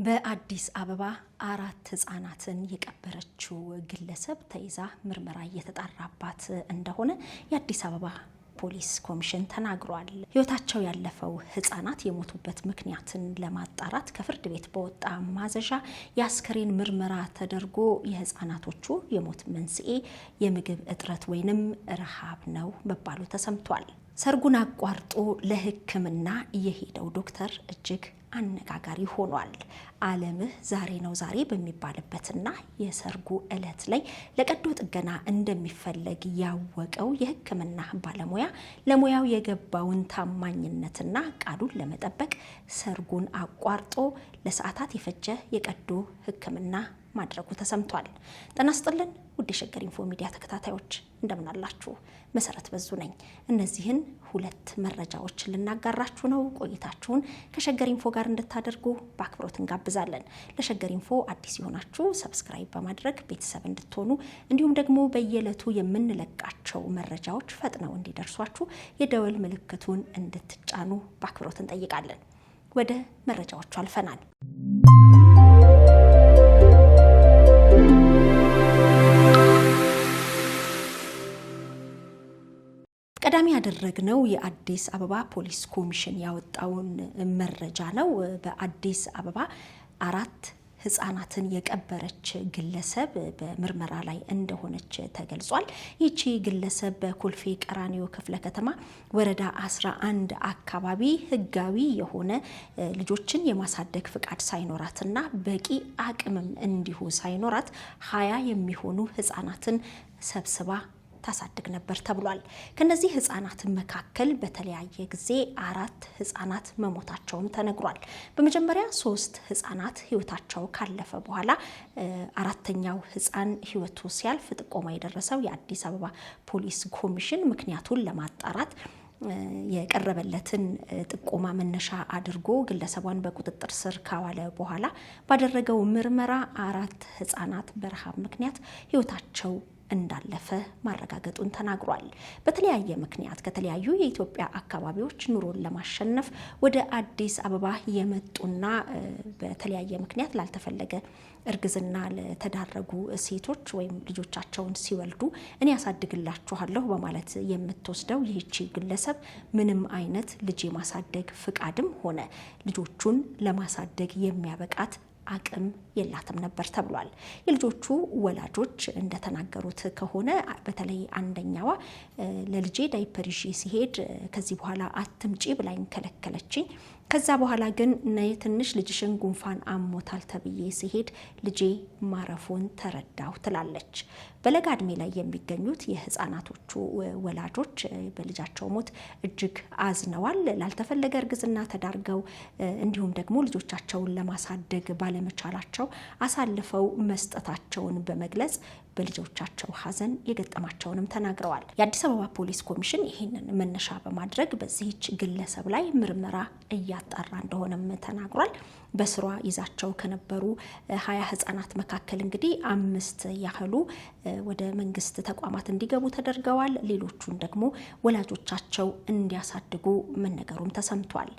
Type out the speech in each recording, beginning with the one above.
በአዲስ አበባ 4 ህፃናትን የቀበረችው ግለሰብ ተይዛ ምርመራ እየተጣራባት እንደሆነ የአዲስ አበባ ፖሊስ ኮሚሽን ተናግሯል። ህይወታቸው ያለፈው ህፃናት የሞቱበት ምክንያትን ለማጣራት ከፍርድ ቤት በወጣ ማዘዣ የአስከሬን ምርመራ ተደርጎ የህፃናቶቹ የሞት መንስኤ የምግብ እጥረት ወይንም ረሃብ ነው መባሉ ተሰምቷል። ሰርጉን አቋርጦ ለህክምና የሄደው ዶክተር እጅግ አነጋጋሪ ሆኗል። ዓለምህ ዛሬ ነው ዛሬ በሚባልበትና የሰርጉ ዕለት ላይ ለቀዶ ጥገና እንደሚፈለግ ያወቀው የህክምና ባለሙያ ለሙያው የገባውን ታማኝነትና ቃሉን ለመጠበቅ ሰርጉን አቋርጦ ለሰዓታት የፈጀ የቀዶ ህክምና ማድረጉ ተሰምቷል። ጤና ይስጥልን ውድ የሸገር ኢንፎ ሚዲያ ተከታታዮች እንደምን አላችሁ? መሰረት በዙ ነኝ። እነዚህን 2 መረጃዎች ልናጋራችሁ ነው። ቆይታችሁን ከሸገር ኢንፎ ጋር እንድታደርጉ በአክብሮት እንጋብዛለን። ለሸገር ኢንፎ አዲስ የሆናችሁ ሰብስክራይብ በማድረግ ቤተሰብ እንድትሆኑ እንዲሁም ደግሞ በየዕለቱ የምንለቃቸው መረጃዎች ፈጥነው እንዲደርሷችሁ የደወል ምልክቱን እንድትጫኑ በአክብሮት እንጠይቃለን። ወደ መረጃዎቹ አልፈናል። ቀዳሚ ያደረግነው የአዲስ አበባ ፖሊስ ኮሚሽን ያወጣውን መረጃ ነው። በአዲስ አበባ 4 ህፃናትን የቀበረች ግለሰብ በምርመራ ላይ እንደሆነች ተገልጿል። ይቺ ግለሰብ በኮልፌ ቀራኒዮ ክፍለ ከተማ ወረዳ 11 አካባቢ ህጋዊ የሆነ ልጆችን የማሳደግ ፍቃድ ሳይኖራትና በቂ አቅምም እንዲሁ ሳይኖራት 20 የሚሆኑ ህፃናትን ሰብስባ ታሳድግ ነበር ተብሏል። ከነዚህ ህፃናት መካከል በተለያየ ጊዜ 4 ህፃናት መሞታቸውም ተነግሯል። በመጀመሪያ 3 ህፃናት ህይወታቸው ካለፈ በኋላ 4ኛው ህፃን ህይወቱ ሲያልፍ ጥቆማ የደረሰው የአዲስ አበባ ፖሊስ ኮሚሽን ምክንያቱን ለማጣራት የቀረበለትን ጥቆማ መነሻ አድርጎ ግለሰቧን በቁጥጥር ስር ካዋለ በኋላ ባደረገው ምርመራ 4 ህፃናት በረሃብ ምክንያት ህይወታቸው እንዳለፈ ማረጋገጡን ተናግሯል። በተለያየ ምክንያት ከተለያዩ የኢትዮጵያ አካባቢዎች ኑሮን ለማሸነፍ ወደ አዲስ አበባ የመጡና በተለያየ ምክንያት ላልተፈለገ እርግዝና ለተዳረጉ ሴቶች ወይም ልጆቻቸውን ሲወልዱ እኔ ያሳድግላችኋለሁ በማለት የምትወስደው ይህቺ ግለሰብ ምንም አይነት ልጅ የማሳደግ ፍቃድም ሆነ ልጆቹን ለማሳደግ የሚያበቃት አቅም የላትም ነበር ተብሏል። የልጆቹ ወላጆች እንደተናገሩት ከሆነ በተለይ አንደኛዋ ለልጄ ዳይፐር ይዤ ሲሄድ ከዚህ በኋላ አትምጪ ብላኝ ከለከለችኝ። ከዛ በኋላ ግን ነይ ትንሽ ልጅሽን ጉንፋን አሞታል ተብዬ ሲሄድ ልጄ ማረፉን ተረዳሁ ትላለች። በለጋ ዕድሜ ላይ የሚገኙት የህፃናቶቹ ወላጆች በልጃቸው ሞት እጅግ አዝነዋል። ላልተፈለገ እርግዝና ተዳርገው እንዲሁም ደግሞ ልጆቻቸውን ለማሳደግ ባለመቻላቸው አሳልፈው መስጠታቸውን በመግለጽ በልጆቻቸው ሐዘን የገጠማቸውንም ተናግረዋል። የአዲስ አበባ ፖሊስ ኮሚሽን ይህንን መነሻ በማድረግ በዚህች ግለሰብ ላይ ምርመራ እያጣራ እንደሆነም ተናግሯል። በስሯ ይዛቸው ከነበሩ 20 ህፃናት መካከል እንግዲህ 5 ያህሉ ወደ መንግስት ተቋማት እንዲገቡ ተደርገዋል። ሌሎቹን ደግሞ ወላጆቻቸው እንዲያሳድጉ መነገሩም ተሰምቷል።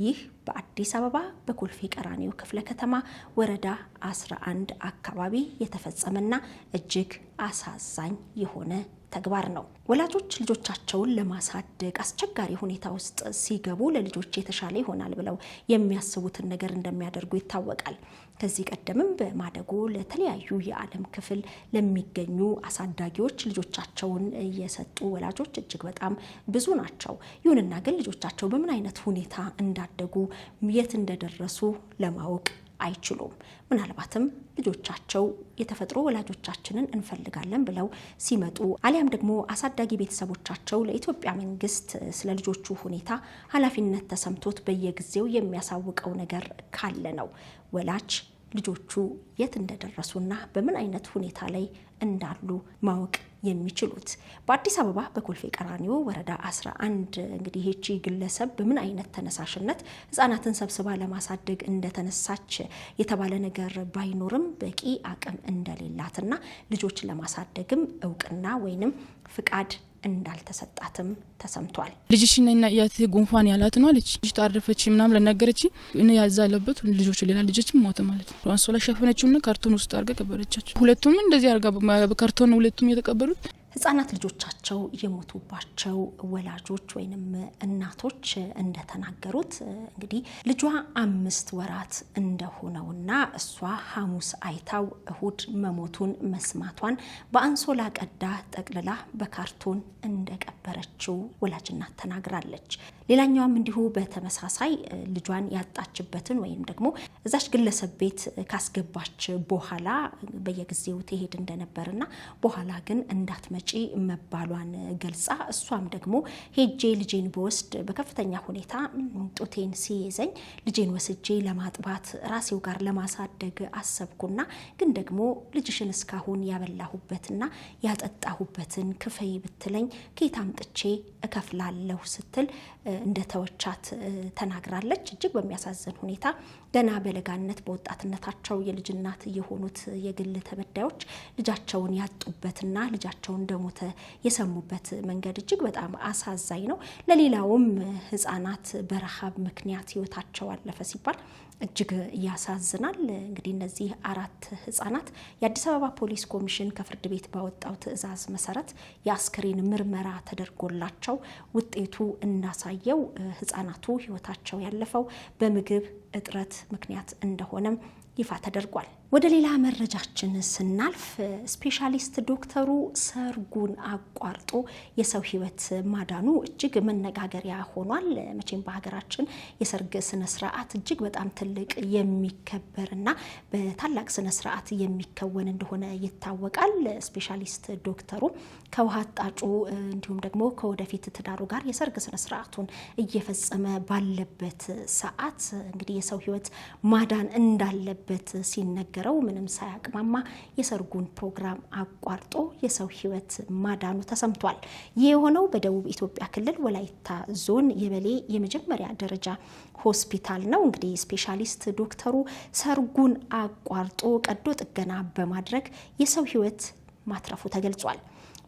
ይህ በአዲስ አበባ በኮልፌ ቀራኒዮ ክፍለ ከተማ ወረዳ 11 አካባቢ የተፈጸመና እጅግ አሳዛኝ የሆነ ተግባር ነው። ወላጆች ልጆቻቸውን ለማሳደግ አስቸጋሪ ሁኔታ ውስጥ ሲገቡ ለልጆች የተሻለ ይሆናል ብለው የሚያስቡትን ነገር እንደሚያደርጉ ይታወቃል። ከዚህ ቀደምም በማደጎ ለተለያዩ የዓለም ክፍል ለሚገኙ አሳዳጊዎች ልጆቻቸውን የሰጡ ወላጆች እጅግ በጣም ብዙ ናቸው። ይሁንና ግን ልጆቻቸው በምን አይነት ሁኔታ እንዳደጉ የት እንደደረሱ ለማወቅ አይችሉም። ምናልባትም ልጆቻቸው የተፈጥሮ ወላጆቻችንን እንፈልጋለን ብለው ሲመጡ አሊያም ደግሞ አሳዳጊ ቤተሰቦቻቸው ለኢትዮጵያ መንግስት ስለ ልጆቹ ሁኔታ ኃላፊነት ተሰምቶት በየጊዜው የሚያሳውቀው ነገር ካለ ነው ወላጅ ልጆቹ የት እንደደረሱና በምን አይነት ሁኔታ ላይ እንዳሉ ማወቅ የሚችሉት። በአዲስ አበባ በኮልፌ ቀራኒዮ ወረዳ 11 እንግዲህ ይህቺ ግለሰብ በምን አይነት ተነሳሽነት ህፃናትን ሰብስባ ለማሳደግ እንደተነሳች የተባለ ነገር ባይኖርም በቂ አቅም እንደሌላትና ልጆች ለማሳደግም እውቅና ወይንም ፍቃድ እንዳልተሰጣትም ተሰምቷል። ልጅሽና ያት ጉንፋን ያላት ነው አለች። ልጅ ታረፈች ምናምን ለነገረች እኔ ያዛለበት ልጆች ሌላ ልጆችም ሞተ ማለት ነው። አንሶላ ሸፈነችውና ካርቶን ውስጥ አርጋ ቀበረቻቸው። ሁለቱም እንደዚህ አርጋ በካርቶን ሁለቱም የተቀበሩት ህጻናት ልጆቻቸው የሞቱባቸው ወላጆች ወይንም እናቶች እንደተናገሩት እንግዲህ ልጇ 5 ወራት እንደሆነውና እሷ ሐሙስ አይታው እሁድ መሞቱን መስማቷን በአንሶላ ቀዳ ጠቅልላ በካርቶን እንደቀበረችው ወላጅ እናት ተናግራለች። ሌላኛውም እንዲሁ በተመሳሳይ ልጇን ያጣችበትን ወይም ደግሞ እዛች ግለሰብ ቤት ካስገባች በኋላ በየጊዜው ትሄድ እንደነበርና በኋላ ግን እንዳትመጪ መባሏን ገልጻ እሷም ደግሞ ሄጄ ልጄን በወስድ በከፍተኛ ሁኔታ ጡቴን ሲይዘኝ ልጄን ወስጄ ለማጥባት ራሴው ጋር ለማሳደግ አሰብኩና ግን ደግሞ ልጅሽን እስካሁን ያበላሁበትና ያጠጣሁበትን ክፈይ ብትለኝ ከየት አምጥቼ እከፍላለሁ ስትል እንደተወቻት ተናግራለች። እጅግ በሚያሳዝን ሁኔታ ገና በለጋነት በወጣትነታቸው የልጅ እናት የሆኑት የግል ተበዳዮች ልጃቸውን ያጡበትና ልጃቸውን እንደሞተ የሰሙበት መንገድ እጅግ በጣም አሳዛኝ ነው። ለሌላውም ህፃናት በረሃብ ምክንያት ህይወታቸው አለፈ ሲባል እጅግ ያሳዝናል። እንግዲህ እነዚህ 4 ህፃናት የአዲስ አበባ ፖሊስ ኮሚሽን ከፍርድ ቤት ባወጣው ትዕዛዝ መሰረት የአስክሬን ምርመራ ተደርጎላቸው ውጤቱ እንዳሳየው ህፃናቱ ህይወታቸው ያለፈው በምግብ እጥረት ምክንያት እንደሆነም ይፋ ተደርጓል። ወደ ሌላ መረጃችን ስናልፍ ስፔሻሊስት ዶክተሩ ሰርጉን አቋርጦ የሰው ህይወት ማዳኑ እጅግ መነጋገሪያ ሆኗል። መቼም በሀገራችን የሰርግ ስነ ስርዓት እጅግ በጣም ትልቅ የሚከበርና በታላቅ ስነ ስርዓት የሚከወን እንደሆነ ይታወቃል። ስፔሻሊስት ዶክተሩ ከውሃ አጣጩ እንዲሁም ደግሞ ከወደፊት ትዳሩ ጋር የሰርግ ስነ ስርዓቱን እየፈጸመ ባለበት ሰዓት እንግዲህ የሰው ህይወት ማዳን እንዳለበት ሲነገረው ምንም ሳያቅማማ የሰርጉን ፕሮግራም አቋርጦ የሰው ህይወት ማዳኑ ተሰምቷል። ይህ የሆነው በደቡብ ኢትዮጵያ ክልል ወላይታ ዞን የበሌ የመጀመሪያ ደረጃ ሆስፒታል ነው። እንግዲህ ስፔሻሊስት ዶክተሩ ሰርጉን አቋርጦ ቀዶ ጥገና በማድረግ የሰው ህይወት ማትረፉ ተገልጿል።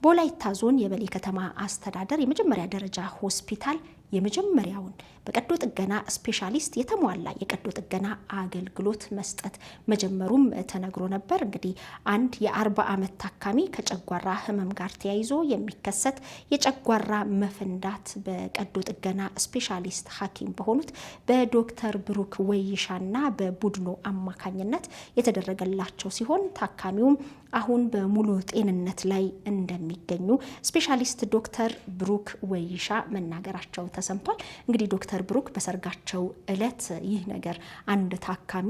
በወላይታ ዞን የበሌ ከተማ አስተዳደር የመጀመሪያ ደረጃ ሆስፒታል የመጀመሪያውን በቀዶ ጥገና ስፔሻሊስት የተሟላ የቀዶ ጥገና አገልግሎት መስጠት መጀመሩም ተነግሮ ነበር። እንግዲህ አንድ የ40 ዓመት ታካሚ ከጨጓራ ህመም ጋር ተያይዞ የሚከሰት የጨጓራ መፈንዳት በቀዶ ጥገና ስፔሻሊስት ሐኪም በሆኑት በዶክተር ብሩክ ወይሻና በቡድኑ አማካኝነት የተደረገላቸው ሲሆን ታካሚውም አሁን በሙሉ ጤንነት ላይ እንደሚገኙ ስፔሻሊስት ዶክተር ብሩክ ወይሻ መናገራቸው ተሰምቷል። እንግዲህ ዶክተር ብሩክ በሰርጋቸው እለት ይህ ነገር አንድ ታካሚ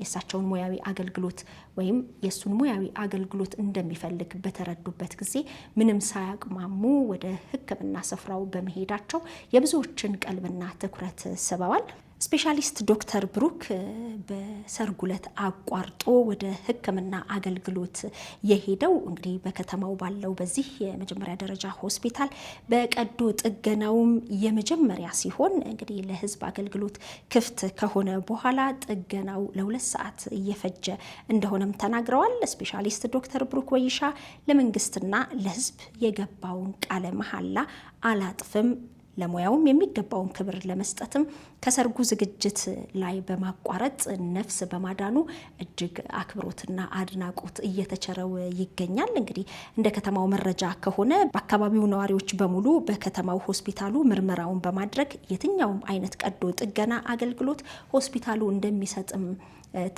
የሳቸውን ሙያዊ አገልግሎት ወይም የሱን ሙያዊ አገልግሎት እንደሚፈልግ በተረዱበት ጊዜ ምንም ሳያቅማሙ ወደ ሕክምና ስፍራው በመሄዳቸው የብዙዎችን ቀልብና ትኩረት ስበዋል። ስፔሻሊስት ዶክተር ብሩክ በሰርጉ ዕለት አቋርጦ ወደ ሕክምና አገልግሎት የሄደው እንግዲህ በከተማው ባለው በዚህ የመጀመሪያ ደረጃ ሆስፒታል በቀዶ ጥገናውም የመጀመሪያ ሲሆን እንግዲህ ለህዝብ አገልግሎት ክፍት ከሆነ በኋላ ጥገናው ለ2 ሰዓት እየፈጀ እንደሆነም ተናግረዋል። ስፔሻሊስት ዶክተር ብሩክ ወይሻ ለመንግስትና ለህዝብ የገባውን ቃለ መሐላ አላጥፍም ለሙያውም የሚገባውን ክብር ለመስጠትም ከሰርጉ ዝግጅት ላይ በማቋረጥ ነፍስ በማዳኑ እጅግ አክብሮትና አድናቆት እየተቸረው ይገኛል። እንግዲህ እንደ ከተማው መረጃ ከሆነ በአካባቢው ነዋሪዎች በሙሉ በከተማው ሆስፒታሉ ምርመራውን በማድረግ የትኛውም አይነት ቀዶ ጥገና አገልግሎት ሆስፒታሉ እንደሚሰጥም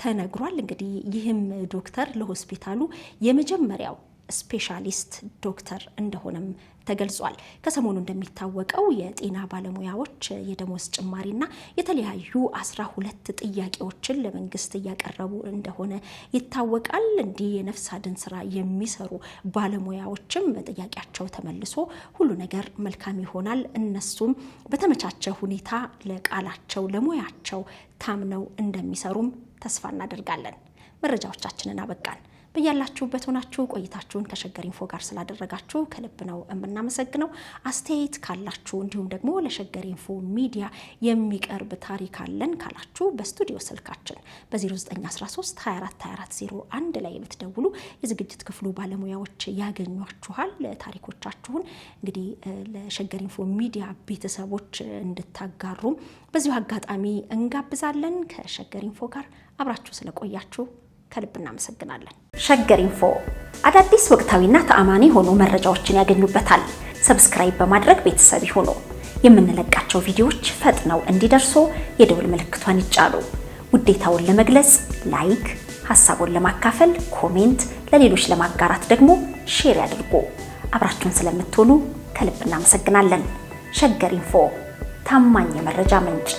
ተነግሯል። እንግዲህ ይህም ዶክተር ለሆስፒታሉ የመጀመሪያው ስፔሻሊስት ዶክተር እንደሆነም ተገልጿል። ከሰሞኑ እንደሚታወቀው የጤና ባለሙያዎች የደሞዝ ጭማሪና የተለያዩ 12 ጥያቄዎችን ለመንግስት እያቀረቡ እንደሆነ ይታወቃል። እንዲህ የነፍስ አድን ስራ የሚሰሩ ባለሙያዎችም ጥያቄያቸው ተመልሶ ሁሉ ነገር መልካም ይሆናል፣ እነሱም በተመቻቸ ሁኔታ ለቃላቸው ለሙያቸው ታምነው እንደሚሰሩም ተስፋ እናደርጋለን። መረጃዎቻችንን አበቃን። በያላችሁበት ሆናችሁ ቆይታችሁን ከሸገር ኢንፎ ጋር ስላደረጋችሁ ከልብ ነው የምናመሰግነው። አስተያየት ካላችሁ እንዲሁም ደግሞ ለሸገር ኢንፎ ሚዲያ የሚቀርብ ታሪክ አለን ካላችሁ በስቱዲዮ ስልካችን በ0913 242401 ላይ ብትደውሉ የዝግጅት ክፍሉ ባለሙያዎች ያገኟችኋል። ታሪኮቻችሁን እንግዲህ ለሸገር ኢንፎ ሚዲያ ቤተሰቦች እንድታጋሩ በዚሁ አጋጣሚ እንጋብዛለን። ከሸገር ኢንፎ ጋር አብራችሁ ስለቆያችሁ ከልብ እናመሰግናለን። ሸገር ኢንፎ አዳዲስ ወቅታዊና ተአማኒ ሆኖ መረጃዎችን ያገኙበታል። ሰብስክራይብ በማድረግ ቤተሰብ ይሁኑ። የምንለቃቸው ቪዲዮዎች ፈጥነው እንዲደርሱ የደወል ምልክቷን ይጫኑ። ውዴታውን ለመግለጽ ላይክ፣ ሐሳቡን ለማካፈል ኮሜንት፣ ለሌሎች ለማጋራት ደግሞ ሼር ያድርጉ። አብራችሁን ስለምትሆኑ ከልብ እናመሰግናለን። ሸገር ኢንፎ ታማኝ የመረጃ ምንጭ